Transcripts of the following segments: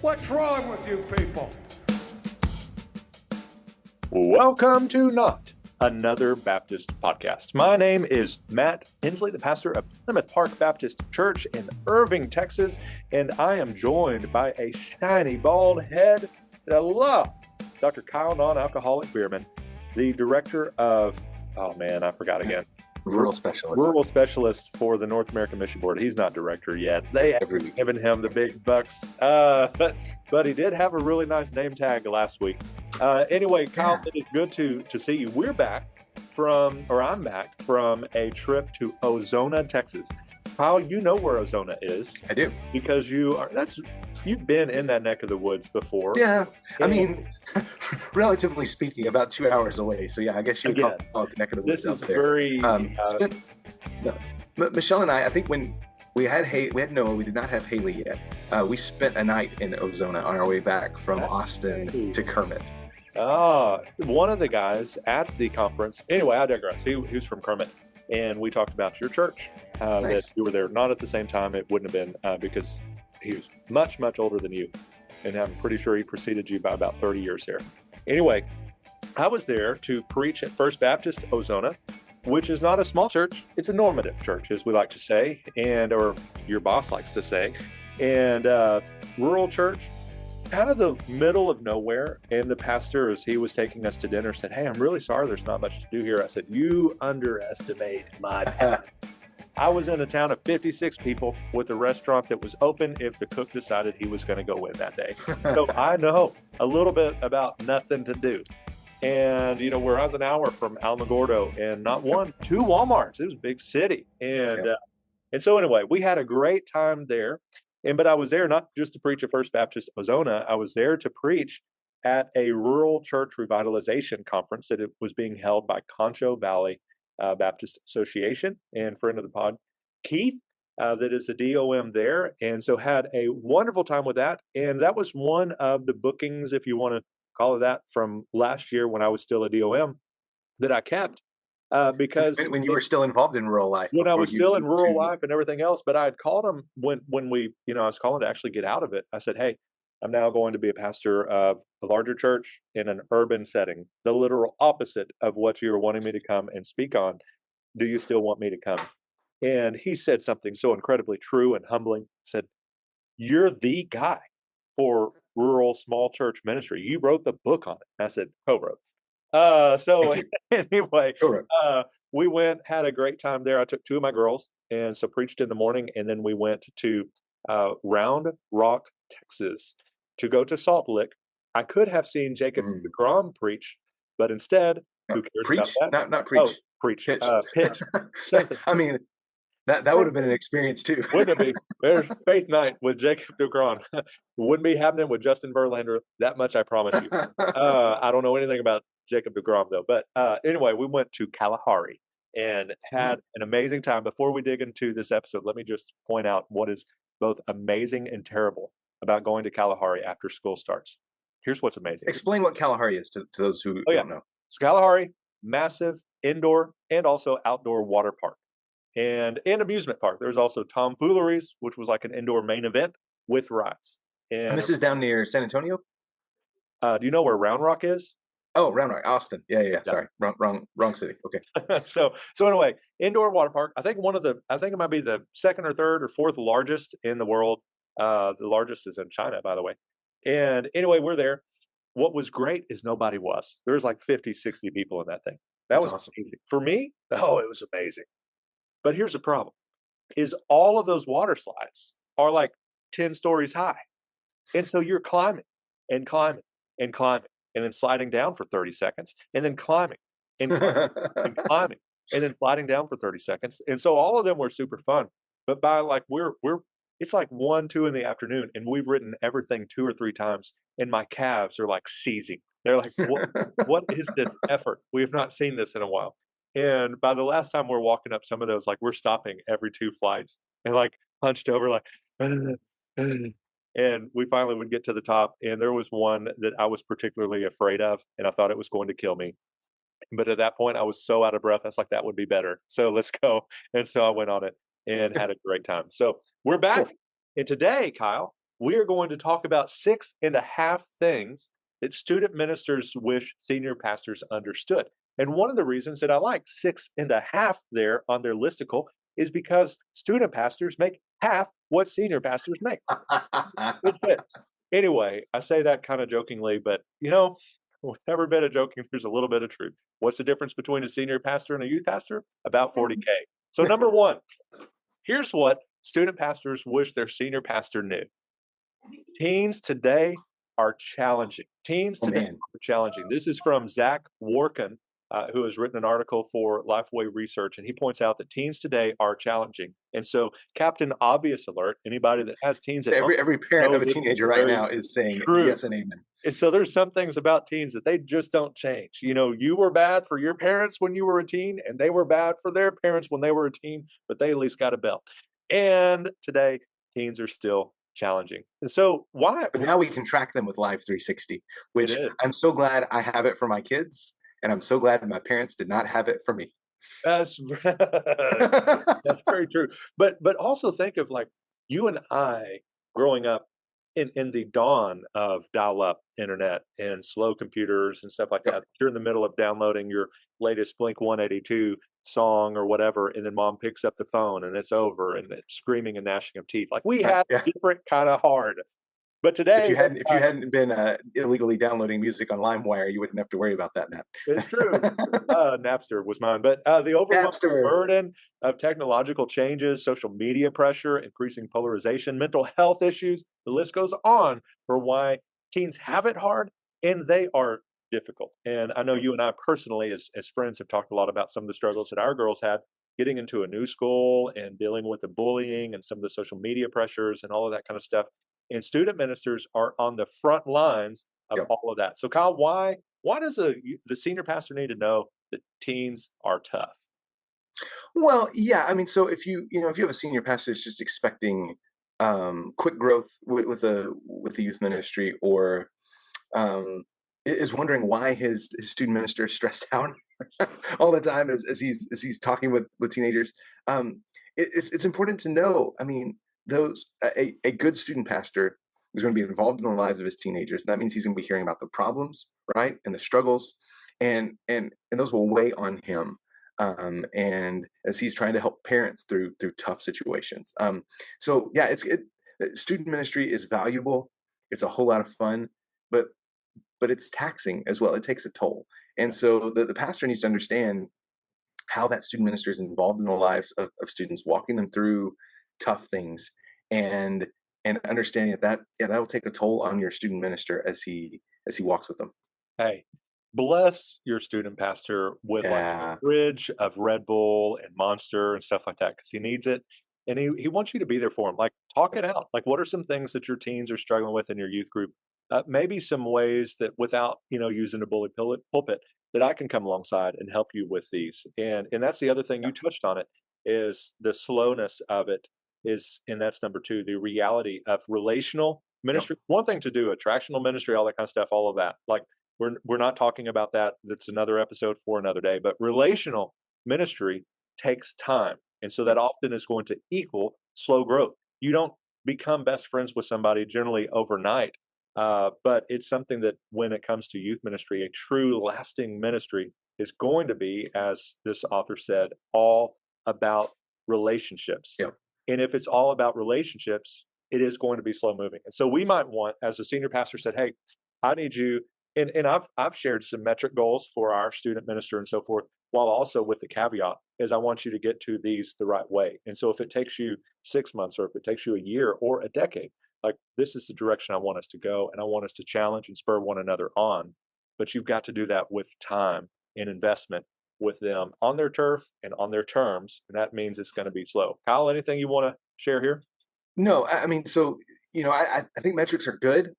What's wrong with you people? Welcome to Not Another Baptist Podcast. My name is Matt Hensley, the pastor of Plymouth Park Baptist Church in Irving, Texas, and I am joined by a shiny bald head that I love, Dr. Kyle Non-Alcoholic Bierman, the director of, I forgot again. Rural specialist. Rural specialist for the North American Mission Board. He's not director yet. They haven't given him the big bucks, but he did have a really nice name tag last week. Anyway, Kyle, it is good to see you. I'm back from a trip to Ozona, Texas. Kyle, you know where Ozona is. I do. Because you've been in that neck of the woods before. Yeah. I mean, relatively speaking, about 2 hours away. So yeah, I guess you would call it the neck of the woods This is up there. very... Michelle and I think when we had Noah, we did not have Haley yet. We spent a night in Ozona on our way back from Austin to Kermit. One of the guys at the conference, anyway, I digress. He was from Kermit, and we talked about your church, Nice. that you were there, not at the same time. It wouldn't have been because he was much, much older than you, and I'm pretty sure he preceded you by about 30 years there. Anyway, I was there to preach at First Baptist Ozona, which is not a small church. It's a normative church, as we like to say, or your boss likes to say, and rural church, kind of the middle of nowhere. And the pastor, as he was taking us to dinner, said, "Hey, I'm really sorry there's not much to do here." I said, "You underestimate my town." I was in a town of 56 people with a restaurant that was open if the cook decided he was going to go in that day. So I know a little bit about nothing to do. And, where I was an hour from Alamogordo and not one, two Walmarts. It was a big city. And so anyway, we had a great time there. But I was there not just to preach at First Baptist Ozona. I was there to preach at a rural church revitalization conference that it was being held by Concho Valley Baptist Association, and friend of the pod, Keith, that is the DOM there. And so had a wonderful time with that. And that was one of the bookings, if you want to call it that, from last year when I was still a DOM that I kept. Because when you were still involved in rural life, when I was still in rural life and everything else, but I had called him when we, I was calling to actually get out of it. I said, "Hey, I'm now going to be a pastor of a larger church in an urban setting, the literal opposite of what you were wanting me to come and speak on. Do you still want me to come?" And he said something so incredibly true and humbling. Said, "You're the guy for rural small church ministry. You wrote the book on it." I said, "Co-wrote." So anyway, we went, had a great time there. I took two of my girls and so preached in the morning, and then we went to Round Rock, Texas to go to Salt Lick. I could have seen Jacob DeGrom preach, but instead, who cares preach? about that? Not preach. Oh, preach. Pitch. I mean, that would have been an experience too. Wouldn't it be? There's Faith Night with Jacob DeGrom. Wouldn't be happening with Justin Verlander. That much I promise you. I don't know anything about Jacob DeGrom though. But anyway, we went to Kalahari and had an amazing time. Before we dig into this episode, let me just point out what is both amazing and terrible about going to Kalahari after school starts. Here's what's amazing. Explain what Kalahari is to those who don't know. So Kalahari, massive indoor and also outdoor water park and amusement park. There's also Tomfooleries, which was like an indoor main event with rides. And this is down near San Antonio? Do you know where Round Rock is? Oh, Round Rock, Austin. Yeah. Sorry, wrong city. Okay. So anyway, indoor water park. I think it might be the second or third or fourth largest in the world. The largest is in China, by the way. And anyway, we're there. What was great is nobody was. There was like 50, 60 people in that thing. That was awesome. amazing. For me, it was amazing. But here's the problem, is all of those water slides are like 10 stories high. And so you're climbing and climbing and climbing and then sliding down for 30 seconds and then climbing and climbing and climbing and then sliding down for 30 seconds. And so all of them were super fun. But by like, it's like 1, 2 in the afternoon and we've ridden everything 2 or 3 times and my calves are like seizing. They're like, what is this effort? We have not seen this in a while. And by the last time we're walking up some of those, like we're stopping every 2 flights and like hunched over, like, and we finally would get to the top. And there was one that I was particularly afraid of, and I thought it was going to kill me. But at that point, I was so out of breath. I was like, that would be better. So let's go. And so I went on it and had a great time. So we're back. Cool. And today, Kyle, we are going to talk about 6.5 things that student ministers wish senior pastors understood. And one of the reasons that I like 6.5 there on their listicle is because student pastors make half what senior pastors make. It fits. Anyway, I say that kind of jokingly, but every bit of joking, there's a little bit of truth. What's the difference between a senior pastor and a youth pastor? About 40K. So number one, here's what student pastors wish their senior pastor knew. Teens today are challenging. Teens today are challenging. This is from Zach Warkin, who has written an article for Lifeway Research, and he points out that teens today are challenging. And so, Captain Obvious alert, anybody that has teens at home, every parent of a teenager right now is saying yes and amen. And so there's some things about teens that they just don't change. You were bad for your parents when you were a teen, and they were bad for their parents when they were a teen, but they at least got a belt. And today, teens are still challenging. And so why? But now we can track them with Live 360, which I'm so glad I have it for my kids. And I'm so glad my parents did not have it for me. That's that's very true. But also think of like you and I growing up in the dawn of dial-up internet and slow computers and stuff like that. You're in the middle of downloading your latest Blink 182 song or whatever, and then mom picks up the phone and it's over and it's screaming and gnashing of teeth. Like we had different kind of hard. But today, if you hadn't been illegally downloading music on LimeWire, you wouldn't have to worry about that, Matt. It's true. Napster was mine. But the overwhelming burden of technological changes, social media pressure, increasing polarization, mental health issues, the list goes on for why teens have it hard, and they are difficult. And I know you and I personally, as friends, have talked a lot about some of the struggles that our girls had getting into a new school and dealing with the bullying and some of the social media pressures and all of that kind of stuff. And student ministers are on the front lines of all of that. So, Kyle, why does the senior pastor need to know that teens are tough? Well, yeah, I mean, so if you have a senior pastor that's just expecting quick growth with the youth ministry, or is wondering why his student minister is stressed out all the time as he's talking with teenagers, it's important to know. I mean, a good student pastor is going to be involved in the lives of his teenagers. And that means he's going to be hearing about the problems, right, and the struggles, and those will weigh on him. And as he's trying to help parents through tough situations. So yeah, student ministry is valuable. It's a whole lot of fun, but it's taxing as well. It takes a toll. And so the pastor needs to understand how that student minister is involved in the lives of students, walking them through tough things, and understanding that will take a toll on your student minister as he walks with them. Hey, bless your student pastor with like a fridge of Red Bull and Monster and stuff like that, because he needs it, and he wants you to be there for him. Like, talk it out. Like, what are some things that your teens are struggling with in your youth group? Maybe some ways that without using a bully pulpit, that I can come alongside and help you with these. And that's the other thing you touched on, it is the slowness of it. And that's number two, the reality of relational ministry. One thing to do attractional ministry, all that kind of stuff, all of that. Like we're not talking about that. That's another episode for another day. But relational ministry takes time, and so that often is going to equal slow growth. You don't become best friends with somebody generally overnight, but it's something that when it comes to youth ministry, a true lasting ministry is going to be, as this author said, all about relationships. Yep. And if it's all about relationships, it is going to be slow moving. And so we might want, as the senior pastor said, hey, I need you, and I've shared some metric goals for our student minister and so forth, while also with the caveat is I want you to get to these the right way. And so if it takes you 6 months, or if it takes you a year or a decade, like this is the direction I want us to go, and I want us to challenge and spur one another on. But you've got to do that with time and investment with them on their turf and on their terms, and that means it's going to be slow. Kyle, anything you want to share here? No, I mean, so I think metrics are good.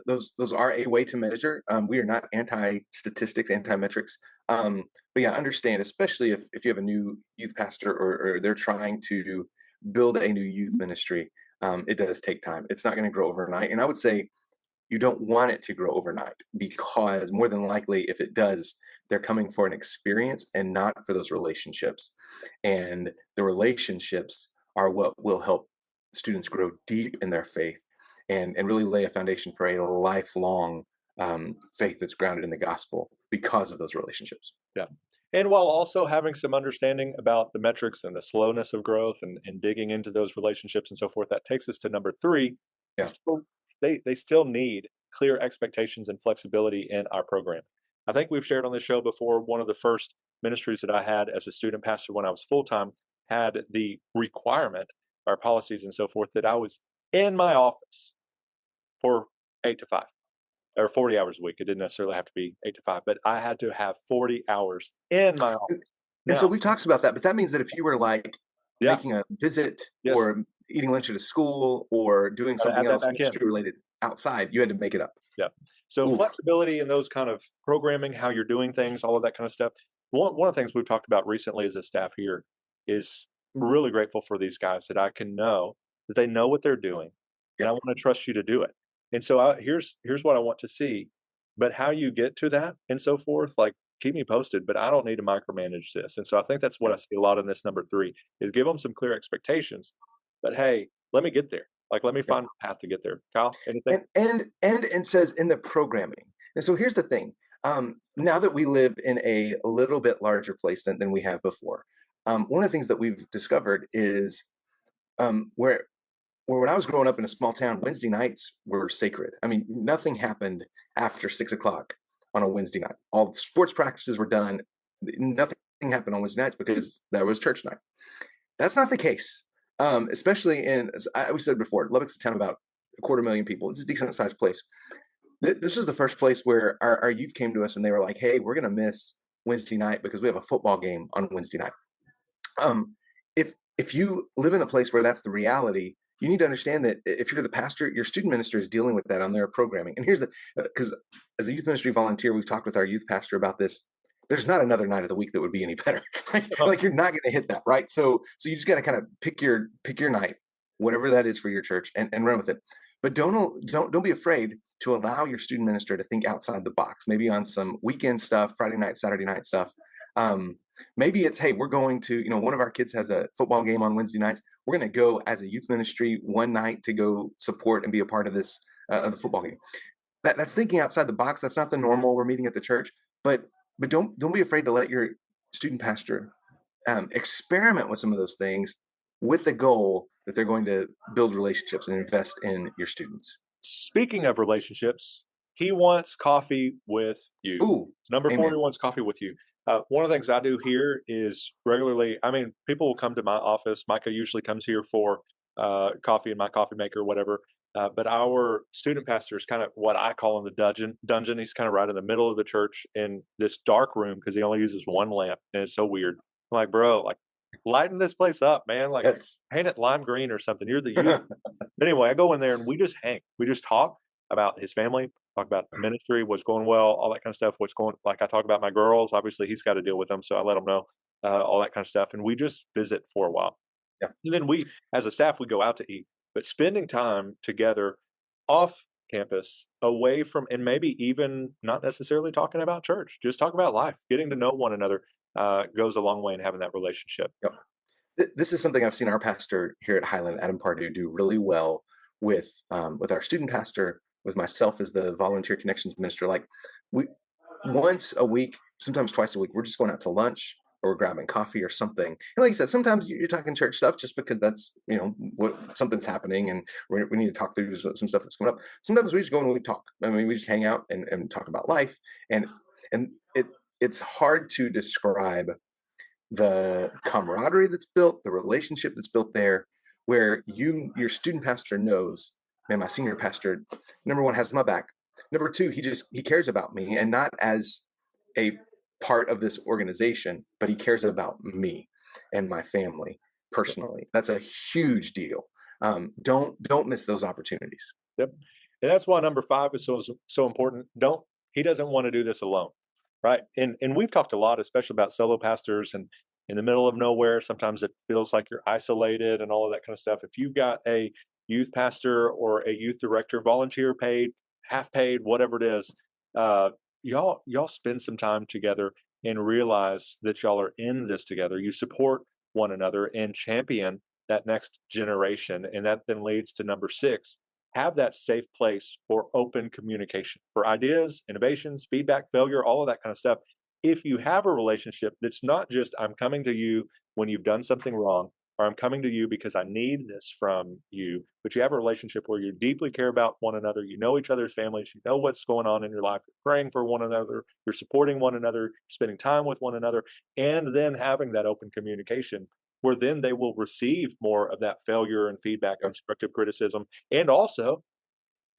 Those are a way to measure. We are not anti-statistics, anti-metrics. But yeah, understand, especially if you have a new youth pastor, or they're trying to build a new youth ministry, it does take time. It's not going to grow overnight, and I would say you don't want it to grow overnight, because more than likely, if it does, they're coming for an experience and not for those relationships. And the relationships are what will help students grow deep in their faith and really lay a foundation for a lifelong faith that's grounded in the gospel because of those relationships. Yeah. And while also having some understanding about the metrics and the slowness of growth and digging into those relationships and so forth, that takes us to number three. Yeah. Still, they still need clear expectations and flexibility in our program. I think we've shared on this show before, one of the first ministries that I had as a student pastor when I was full time had the requirement, our policies and so forth, that I was in my office for 8 to 5 or 40 hours a week. It didn't necessarily have to be 8 to 5, but I had to have 40 hours in my And office. and so Now, we've talked about that, but that means that if you were like yeah, making a visit yes, or eating lunch at a school or doing gotta something add that else back in. ministry related outside, you had to make it up. Yeah. So Oof. flexibility and those kind of programming, how you're doing things, all of that kind of stuff. One of the things we've talked about recently as a staff here is really grateful for these guys that I can know that they know what they're doing, and I Yep. want to trust you to do it. And so here's what I want to see, but how you get to that and so forth, like keep me posted. But I don't need to micromanage this, and so I think that's what I see a lot in this number three is give them some clear expectations. But hey, let me get there. Like let me Yep. find a path to get there. Kyle, anything? And it says in the programming. And so here's the thing. Now that we live in a little bit larger place than we have before, one of the things that we've discovered is where when I was growing up in a small town, Wednesday nights were sacred. I mean, nothing happened after 6 o'clock on a Wednesday night. All the sports practices were done. Nothing happened on Wednesday nights because that was church night. That's not the case, especially as we said before, Lubbock's a town of about a quarter million people. It's a decent sized place. This is the first place where our youth came to us and they were like, "Hey, we're going to miss Wednesday night because we have a football game on Wednesday night." Um, if you live in a place where that's the reality, you need to understand that if you're the pastor, your student minister is dealing with that on their programming. And here's the because as a youth ministry volunteer, we've talked with our youth pastor about this. There's not another night of the week that would be any better. Like you're not going to hit that, right? So you just got to kind of pick your night, whatever that is for your church, and run with it. But don't be afraid to allow your student minister to think outside the box. Maybe on some weekend stuff, Friday night, Saturday night stuff. Um, Maybe it's, hey, we're going to, one of our kids has a football game on Wednesday nights. We're going to go as a youth ministry one night to go support and be a part of this of the football game. That's thinking outside the box. That's not the normal. We're meeting at the church, but don't be afraid to let your student pastor experiment with some of those things with the goal that they're going to build relationships and invest in your students. Speaking of relationships, he wants coffee with you. Ooh, Number four, amen. he wants coffee with you. One of the things I do here is regularly, I mean, people will come to my office. Micah usually comes here for coffee in my coffee maker, whatever. But our student pastor is kind of what I call in the dungeon. He's kind of right in the middle of the church in this dark room because he only uses one lamp. And it's so weird. I'm like, bro, like, lighten this place up, man. Like, That's paint it lime green or something. You're the youth. But anyway, I go in there and we just hang. We just talk about his family, talk about ministry, what's going well, all that kind of stuff. What's going like I talk about my girls. Obviously, he's got to deal with them, so I let him know all that kind of stuff, and we just visit for a while. yeah. And then we, as a staff, we go out to eat. But spending time together off campus, away from, and maybe even not necessarily talking about church, just talk about life, getting to know one another goes a long way in having that relationship. Yep. This is something I've seen our pastor here at Highland, Adam Pardue, do really well with our student pastor, with myself as the volunteer connections minister. Like we once a week, sometimes twice a week, we're just going out to lunch or we're grabbing coffee or something. And like you said, sometimes you're talking church stuff just because that's what something's happening and we need to talk through some stuff that's coming up. Sometimes we just go and we talk. I mean, we just hang out and talk about life and it's hard to describe the camaraderie that's built, the relationship that's built there, where your student pastor knows, man, my senior pastor, number one, has my back. Number two, he cares about me, and not as a part of this organization, but he cares about me and my family personally. That's a huge deal. Don't miss those opportunities. Yep. And that's why number five is so important. Don't He doesn't want to do this alone. Right. And we've talked a lot, especially about solo pastors and in the middle of nowhere. Sometimes it feels like you're isolated and all of that kind of stuff. If you've got a youth pastor or a youth director, volunteer paid, half paid, whatever it is, y'all spend some time together and realize that y'all are in this together. You support one another and champion that next generation. And that then leads to number six, have that safe place for open communication, for ideas, innovations, feedback, failure, all of that kind of stuff. If you have a relationship that's not just I'm coming to you when you've done something wrong, or I'm coming to you because I need this from you, but you have a relationship where you deeply care about one another, you know each other's families, you know what's going on in your life, you're praying for one another, you're supporting one another, spending time with one another, and then having that open communication where then they will receive more of that failure and feedback, constructive criticism, and also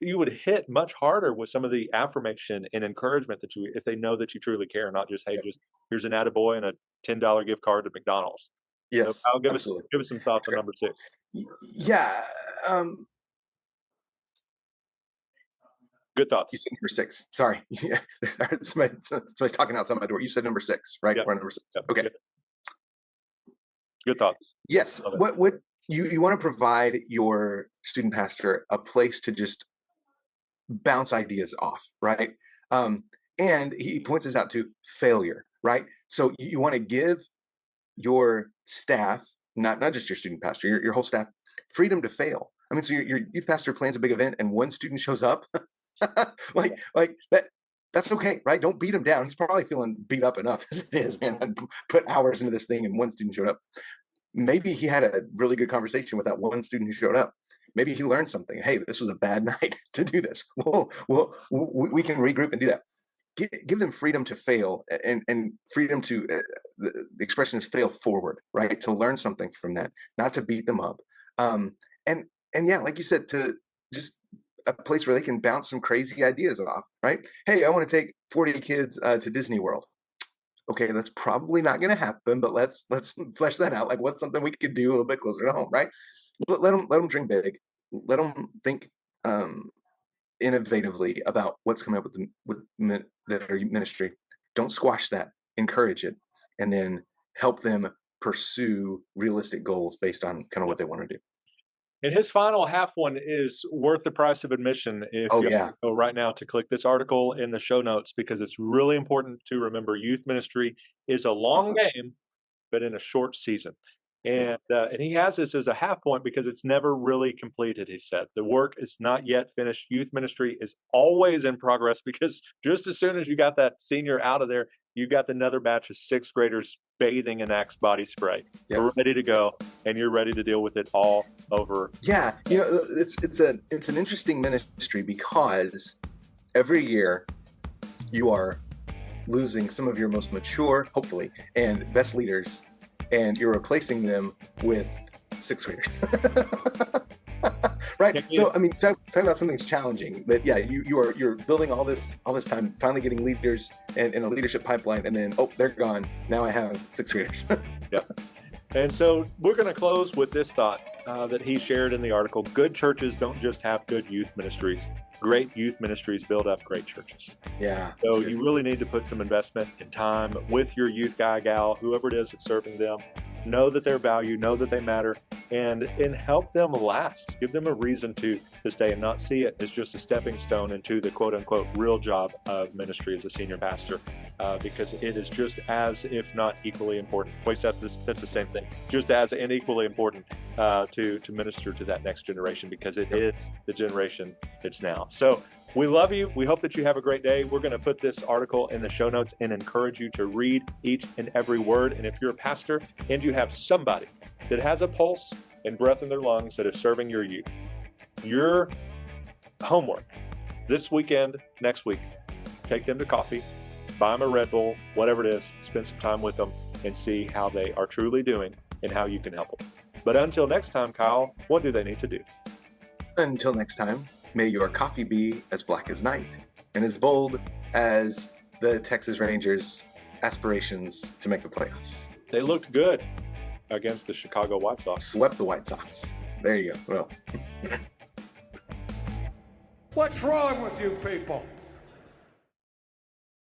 you would hit much harder with some of the affirmation and encouragement that you, if they know that you truly care, not just, hey, Yep. just here's an attaboy and a $10 gift card to McDonald's. So Yes, I'll absolutely. give us some thoughts on Okay. number 6. Yeah. Good You thoughts. said number 6. Sorry. Yeah. Somebody's talking outside my door. You said number 6, right? Yep. We're on number 6. Yep. Okay. Good thoughts. Yes. Love it. What you want to provide your student pastor a place to just bounce ideas off, right? And he points this out to failure, right? So you want to give your staff, not just your student pastor, your whole staff, freedom to fail. I mean, so your youth pastor plans a big event and one student shows up, like that. That's okay, right? Don't beat him down. He's probably feeling beat up enough as it is, man. I put hours into this thing and one student showed up. Maybe he had a really good conversation with that one student who showed up. Maybe he learned something. Hey, this was a bad night to do this. We can regroup and do that. Give them freedom to fail and freedom to the expression is fail forward, right? To learn something from that, not to beat them up. And yeah, like you said, to just a place where they can bounce some crazy ideas off, right? Hey, I want to take 40 kids to Disney World. Okay, that's probably not going to happen, but let's flesh that out. Like, what's something we could do a little bit closer to home, right? Let them dream big. Let them think innovatively about what's coming up with their ministry. Don't squash that. Encourage it, and then help them pursue realistic goals based on kind of what they want to do. And his final half one is worth the price of admission if Oh you yeah, go right now to click this article in the show notes, because it's really important to remember youth ministry is a long game, but in a short season. yeah, And he has this as a half point because it's never really completed, he said. The work is not yet finished. Youth ministry is always in progress because just as soon as you got that senior out of there, you got another batch of 6th graders bathing in Axe body spray. yep. We're ready to go, and you're ready to deal with it all over. Yeah. It's an interesting ministry because every year you are losing some of your most mature, hopefully, and best leaders, and you're replacing them with 6th graders. Right. So I mean, talking about something's challenging. But yeah, you're building all this time, finally getting leaders and a leadership pipeline, and then they're gone. Now I have 6th graders. Yeah. And so we're going to close with this thought that he shared in the article. Good churches don't just have good youth ministries. Great youth ministries build up great churches. Yeah. So you really need to put some investment in time with your youth guy, gal, whoever it is that's serving them. Know that they're valued, know that they matter, and help them last. Give them a reason to stay and not see it as just a stepping stone into the quote unquote real job of ministry as a senior pastor, because it is just as, if not equally important. Wait, that's the same thing. Just as and equally important to minister to that next generation, because it is the generation that's now. So we love you. We hope that you have a great day. We're going to put this article in the show notes and encourage you to read each and every word. And if you're a pastor and you have somebody that has a pulse and breath in their lungs that is serving your youth, your homework this weekend, next week, take them to coffee, buy them a Red Bull, whatever it is, spend some time with them and see how they are truly doing and how you can help them. But until next time, Kyle, what do they need to do? Until next time, may your coffee be as black as night and as bold as the Texas Rangers' aspirations to make the playoffs. They looked good against the Chicago White Sox. Swept the White Sox. There you go. Well. What's wrong with you people?